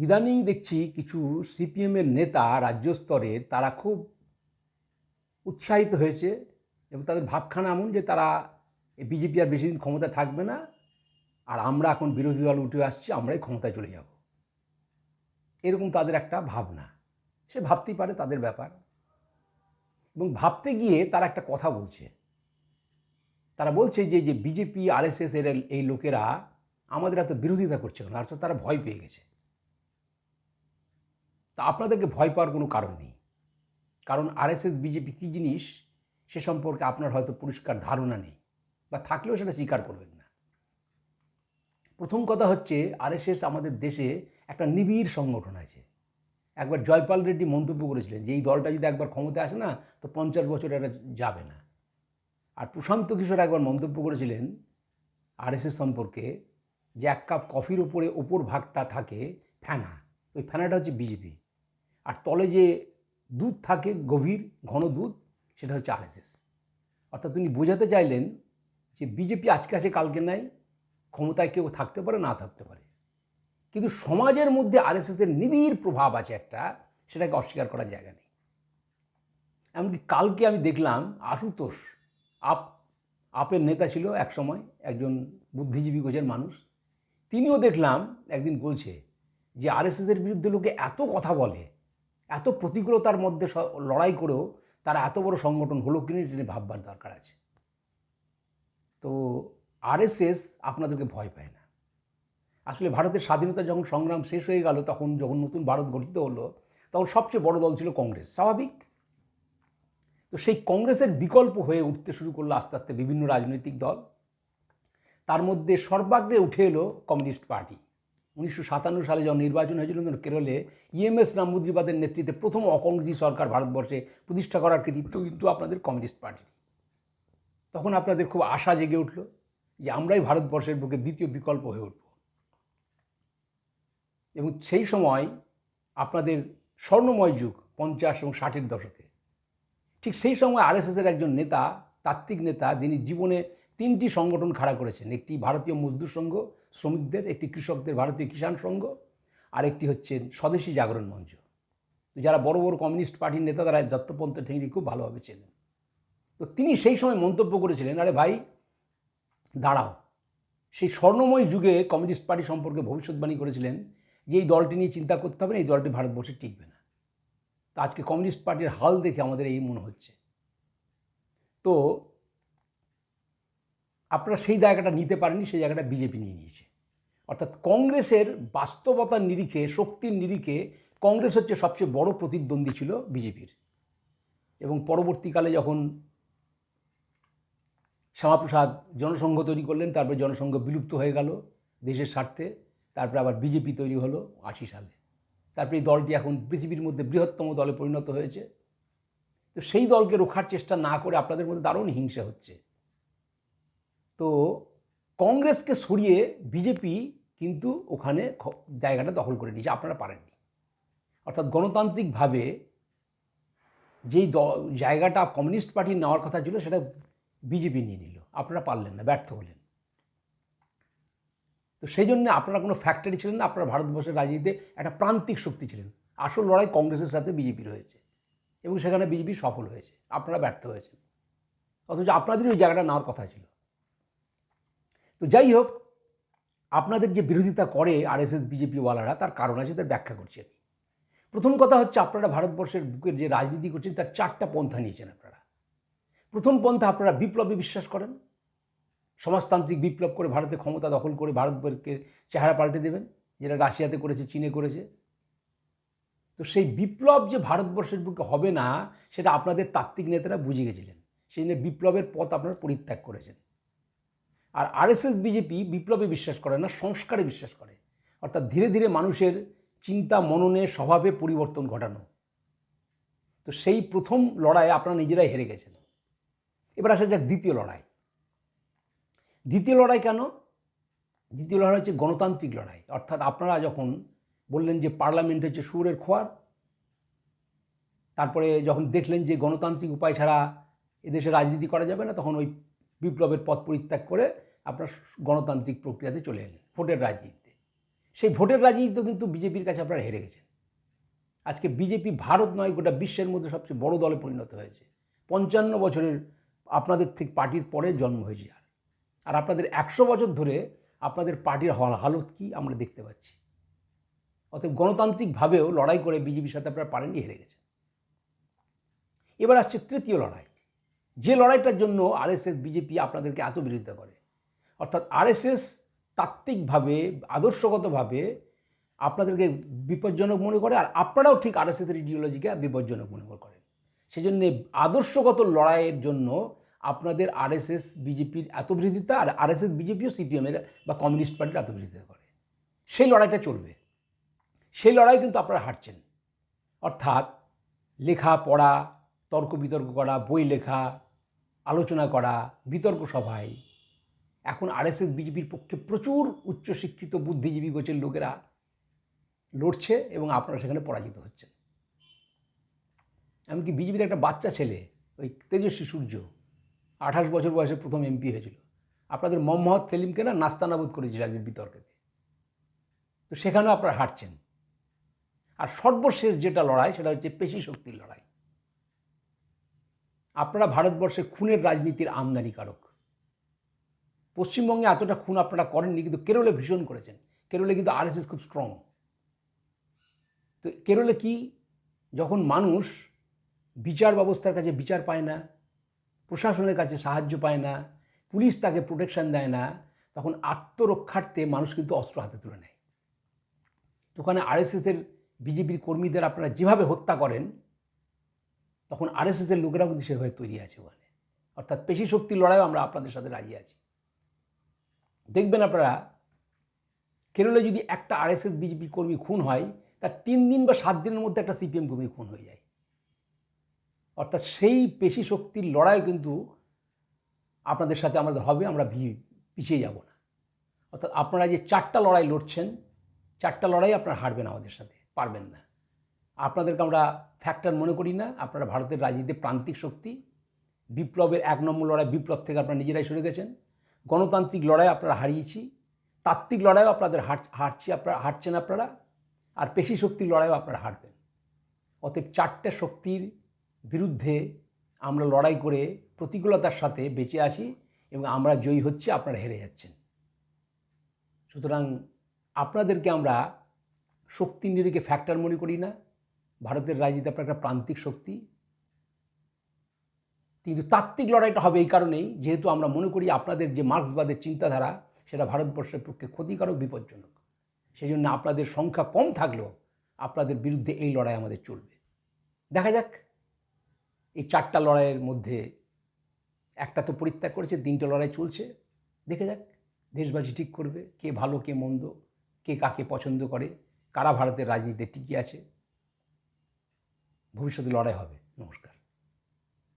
ইদানিং দেখছি কিছু সিপিএমের নেতা রাজ্য স্তরের তারা খুব উৎসাহিত হয়েছে এবং তাদের ভাবখানা এমন যে তারা বিজেপি আর বেশি দিন ক্ষমতায় থাকবে না, আর আমরা এখন বিরোধী দল উঠে আসছি, আমরাই ক্ষমতায় চলে যাব, এরকম তাদের একটা ভাবনা। সে ভাবতেই পারে, তাদের ব্যাপার। এবং ভাবতে গিয়ে তারা একটা কথা বলছে, তারা বলছে যে যে বিজেপি আরএসএস এর এই লোকেরা আমাদের এত বিরোধিতা করছে কেন, অর্থাৎ তারা ভয় পেয়ে গেছে। তা আপনাদেরকে ভয় পাওয়ার কোনো কারণ নেই, কারণ আরএসএস বিজেপি কী জিনিস সে সম্পর্কে আপনার হয়তো পরিষ্কার ধারণা নেই, বা থাকলেও সেটা স্বীকার করবেন না। প্রথম কথা হচ্ছে, আরএসএস আমাদের দেশে একটা নিবিড় সংগঠন আছে। একবার জয়পাল রেড্ডি মন্তব্য করেছিলেন যে এই দলটা যদি একবার ক্ষমতায় আসে না তো 50 বছর এরা যাবে না। আর প্রশান্ত কিশোর একবার মন্তব্য করেছিলেন আরএসএস সম্পর্কে যে এক কাপ কফির ওপর ভাগটা থাকে ফেনা, ওই ফেনাটা হচ্ছে বিজেপি, আর তলে যে দুধ থাকে গভীর ঘন দুধ, সেটা হচ্ছে আরএসএস। অর্থাৎ তিনি বোঝাতে চাইলেন যে বিজেপি আজকে আছে কালকে নাই, ক্ষমতায় কেউ থাকতে পারে না থাকতে পারে, কিন্তু সমাজের মধ্যে আরএসএসের নিবিড় প্রভাব আছে একটা, সেটাকে অস্বীকার করার জায়গা নেই। এমনকি কালকে আমি দেখলাম আশুতোষ আপের নেতা ছিল এক সময়, একজন বুদ্ধিজীবী গোছের মানুষ, তিনিও দেখলাম একদিন বলছে যে আরএসএসের বিরুদ্ধে লোকে এত কথা বলে, এত প্রতিকূলতার মধ্যে লড়াই করেও তারা এত বড় সংগঠন হলো কিনা এটা ভাববার দরকার আছে। তো আরএসএস আপনাদেরকে ভয় পায় না। আসলে ভারতের স্বাধীনতা যখন সংগ্রাম শেষ হয়ে গেল, তখন যখন নতুন ভারত গঠিত হলো, তখন সবচেয়ে বড় দল ছিল কংগ্রেস, স্বাভাবিক। তো সেই কংগ্রেসের বিকল্প হয়ে উঠতে শুরু করলো আস্তে আস্তে বিভিন্ন রাজনৈতিক দল। তার মধ্যে সর্বাগ্রে উঠে এলো কমিউনিস্ট পার্টি। 1957 সালে যখন নির্বাচন হয়েছিল, কেরলে ইএমএস নাম্বুদ্রিপাদের নেতৃত্বে প্রথম অকংগ্রেসী সরকার ভারতবর্ষে প্রতিষ্ঠা করার কৃতিত্ব কিন্তু আপনাদের কমিউনিস্ট পার্টি। তখন আপনাদের খুব আশা জেগে উঠল যে আমরাই ভারতবর্ষের বুকে দ্বিতীয় বিকল্প হয়ে উঠব। এবং সেই সময় আপনাদের স্বর্ণময় যুগ 50 এবং 60-এর দশকে। ঠিক সেই সময় আরএসএসের একজন নেতা, তাত্ত্বিক নেতা, যিনি জীবনে 3টি সংগঠন খাড়া করেছেন, একটি ভারতীয় মজদুর সংঘ শ্রমিকদের, একটি কৃষকদের ভারতীয় কিষাণ সংঘ, আর একটি হচ্ছে স্বদেশী জাগরণ মঞ্চ। যারা বড় বড় কমিউনিস্ট পার্টির নেতা তারা দত্তপন্থ ঠেঙ্গি খুব ভালোভাবে চেনেন। তো তিনি সেই সময় মন্তব্য করেছিলেন, আরে ভাই দাঁড়াও, সেই স্বর্ণময় যুগে কমিউনিস্ট পার্টি সম্পর্কে ভবিষ্যৎবাণী করেছিলেন যে এই দলটি নিয়ে চিন্তা করতে হবে না, এই দলটি ভারতবর্ষে টিকবে না। তা আজকে কমিউনিস্ট পার্টির হাল দেখে আমাদের এই মনে হচ্ছে। তো আপনারা সেই জায়গাটা নিতে পারেননি, সেই জায়গাটা বিজেপি নিয়ে নিয়েছে। অর্থাৎ কংগ্রেসের বাস্তবতার নিরিখে, শক্তির নিরিখে কংগ্রেস হচ্ছে সবচেয়ে বড় প্রতিদ্বন্দ্বী ছিল বিজেপির। এবং পরবর্তীকালে যখন শ্যামাপ্রসাদ জনসংঘ তৈরি করলেন, তারপরে জনসংঘ বিলুপ্ত হয়ে গেল দেশের স্বার্থে, তারপরে আবার বিজেপি তৈরি হলো 80 সালে। তারপরে এই দলটি এখন পৃথিবীর মধ্যে বৃহত্তম দলে পরিণত হয়েছে। তো সেই দলকে রোখার চেষ্টা না করে আপনাদের মধ্যে দারুণ হিংসা হচ্ছে। তো কংগ্রেসকে সরিয়ে বিজেপি কিন্তু ওখানে জায়গাটা দখল করে নিয়েছে, আপনারা পারেননি। অর্থাৎ গণতান্ত্রিকভাবে যেই জায়গাটা কমিউনিস্ট পার্টি নেওয়ার কথা ছিল সেটা বিজেপি নিয়ে নিল, আপনারা পারলেন না, ব্যর্থ হলেন। তো সেই জন্য আপনারা কোনো ফ্যাক্টরি ছিলেন না, আপনারা ভারতবর্ষের রাজনীতিতে একটা প্রান্তিক শক্তি ছিলেন। আসল লড়াই কংগ্রেসের সাথে বিজেপির হয়েছে এবং সেখানে বিজেপি সফল হয়েছে, আপনারা ব্যর্থ হয়েছেন। অথচ আপনাদেরই ওই জায়গাটা নেওয়ার কথা ছিল। তো যাই হোক, আপনাদের যে বিরোধিতা করে আরএসএস বিজেপিওয়ালারা, তার কারণ আছে, তার ব্যাখ্যা করছি আমি। প্রথম কথা হচ্ছে, আপনারা ভারতবর্ষের বুকের যে রাজনীতি করছেন তার 4টা পন্থা নিয়েছেন আপনারা। প্রথম পন্থা, আপনারা বিপ্লবে বিশ্বাস করেন, সমাজতান্ত্রিক বিপ্লব করে ভারতে ক্ষমতা দখল করে ভারতবর্ষকে চেহারা পাল্টে দেবেন, যেটা রাশিয়াতে করেছে, চীনে করেছে। তো সেই বিপ্লব যে ভারতবর্ষের বুকে হবে না, সেটা আপনাদের তাত্ত্বিক নেতারা বুঝে গেছিলেন, সেই জন্য বিপ্লবের পথ আপনারা পরিত্যাগ করেছেন। আর আরএসএস বিজেপি বিপ্লবে বিশ্বাস করে না, সংস্কারে বিশ্বাস করে। অর্থাৎ ধীরে ধীরে মানুষের চিন্তা, মননে, স্বভাবে পরিবর্তন ঘটানো। তো সেই প্রথম লড়াইয়ে আপনারা নিজেরাই হেরে গেছেন। এবার আসা যাক দ্বিতীয় লড়াই। দ্বিতীয় লড়াই কেন? দ্বিতীয় লড়াই হচ্ছে গণতান্ত্রিক লড়াই। অর্থাৎ আপনারা যখন বললেন যে পার্লামেন্ট হচ্ছে শুয়োরের খোয়ার, তারপরে যখন দেখলেন যে গণতান্ত্রিক উপায় ছাড়া এদেশে রাজনীতি করা যাবে না, তখন ওই বিপ্লবের পথ পরিত্যাগ করে আপনারা গণতান্ত্রিক প্রক্রিয়াতে চলে এলেন, ভোটের রাজনীতিতে। সেই ভোটের রাজনীতিতে কিন্তু বিজেপির কাছে আপনারা হেরে গেছেন। আজকে বিজেপি ভারত নয় গোটা বিশ্বের মধ্যে সবচেয়ে বড় দলে পরিণত হয়েছে। 55 বছরের আপনাদের থেকে পার্টির পরে জন্ম হয়েছে আর আপনাদের 100 বছর ধরে আপনাদের পার্টির হালত কি আমরা দেখতে পাচ্ছি। অতএব গণতান্ত্রিকভাবেও লড়াই করে বিজেপির সাথে আপনারা পারেননি, হেরে গেছেন। এবার আসছে তৃতীয় লড়াই, যে লড়াইটার জন্য আরএসএস বিজেপি আপনাদেরকে এত বিরোধিতা করে। অর্থাৎ আরএসএস তাত্ত্বিকভাবে আদর্শগতভাবে আপনাদেরকে বিপজ্জনক মনে করে, আর আপনারাও ঠিক আরএসএসের ইডিওলজিকে বিপজ্জনক মনে করেন। সেজন্য আদর্শগত লড়াইয়ের জন্য আপনাদের আরএসএস বিজেপির এত বিরোধিতা, আর আরএসএস বিজেপিও সিপিএমের বা কমিউনিস্ট পার্টির এত বিরোধিতা করে। সেই লড়াইটা চলবে, সেই লড়াই কিন্তু আপনারা হারছেন। অর্থাৎ লেখা পড়া, তর্ক বিতর্ক করা, বই লেখা, আলোচনা করা, বিতর্ক সভায় এখন আরএসএস বিজেপির পক্ষে প্রচুর উচ্চশিক্ষিত বুদ্ধিজীবী গোছের লোকেরা লড়ছে এবং আপনারা সেখানে পরাজিত হচ্ছেন। এমনকি বিজেপির একটা বাচ্চা ছেলে, ওই তেজস্বী সূর্য, 28 বছর বয়সে প্রথম এমপি হয়েছিল, আপনাদের মোহাম্মদ সেলিমকে না নাস্তানাবুদ করেছিল একজন বিতর্কেতে। তো সেখানেও আপনারা হারছেন। আর সর্বশেষ যেটা লড়াই সেটা হচ্ছে পেশি শক্তির লড়াই। আপনারা ভারতবর্ষে খুনের রাজনীতির আমদানিকারক। পশ্চিমবঙ্গে এতটা খুন আপনারা করেননি, কিন্তু কেরলে ভীষণ করেছেন। কেরলে কিন্তু আরএসএস খুব স্ট্রং। তো কেরলে কি, যখন মানুষ বিচার ব্যবস্থার কাছে বিচার পায় না, প্রশাসনের কাছে সাহায্য পায় না, পুলিশ তাকে প্রোটেকশন দেয় না, তখন আত্মরক্ষার্থে মানুষ কিন্তু অস্ত্র হাতে তুলে নেয়। ওখানে আরএসএসের বিজেপির কর্মীদের আপনারা যেভাবে হত্যা করেন, তখন আরএসএসের লোকেরাও কিন্তু সেভাবে তৈরি আছে ওখানে। অর্থাৎ পেশি শক্তির লড়াইও আমরা আপনাদের সাথে রাজি আছি। দেখবেন আপনারা, কেরলে যদি একটা আরএসএস বিজেপি কর্মী খুন হয়, তার 3 দিন বা 7 দিনের মধ্যে একটা সিপিএম কর্মী খুন হয়ে যায়। অর্থাৎ সেই পেশি শক্তির লড়াই কিন্তু আপনাদের সাথে আমাদের হবে, আমরা পিছিয়ে যাব না। অর্থাৎ আপনারা যে 4টা লড়াই লড়ছেন, 4টা লড়াই আপনারা হারবেন, আমাদের সাথে পারবেন না। আপনাদেরকে আমরা ফ্যাক্টর মনে করি না। আপনারা ভারতের রাজনীতিতে প্রান্তিক শক্তি। বিপ্লবের 1 নম্বর লড়াই, বিপ্লব থেকে আপনারা নিজেরাই সরে গেছেন। গণতান্ত্রিক লড়াই আপনারা হারিয়েছি, তাত্ত্বিক লড়াইও আপনাদের হারছেন আপনারা, আর পেশি শক্তির লড়াইও আপনারা হারবেন। অতএব 4টে শক্তির বিরুদ্ধে আমরা লড়াই করে প্রতিকূলতার সাথে বেঁচে আছি এবং আমরা জয়ী হচ্ছি, আপনারা হেরে যাচ্ছেন। সুতরাং আপনাদেরকে আমরা শক্তির নিরিখে ফ্যাক্টর মনে করি না। ভারতের রাজনীতি আপনার একটা প্রান্তিক শক্তি, কিন্তু তাত্ত্বিক লড়াইটা হবে এই কারণেই, যেহেতু আমরা মনে করি আপনাদের যে মার্ক্সবাদের চিন্তাধারা সেটা ভারতবর্ষের পক্ষে ক্ষতিকারক, বিপজ্জনক। সেই জন্য আপনাদের সংখ্যা কম থাকলেও আপনাদের বিরুদ্ধে এই লড়াই আমাদের চলবে। দেখা যাক, এই 4টা লড়াইয়ের মধ্যে একটা তো পরিত্যাগ করেছে, 3টে লড়াই চলছে। দেখে যাক, দেশবাসী ঠিক করবে কে ভালো কে মন্দ, কে কাকে পছন্দ করে, কারা ভারতের রাজনীতিতে টিকে আছে। ভবিষ্যতে লড়াই হবে। নমস্কার।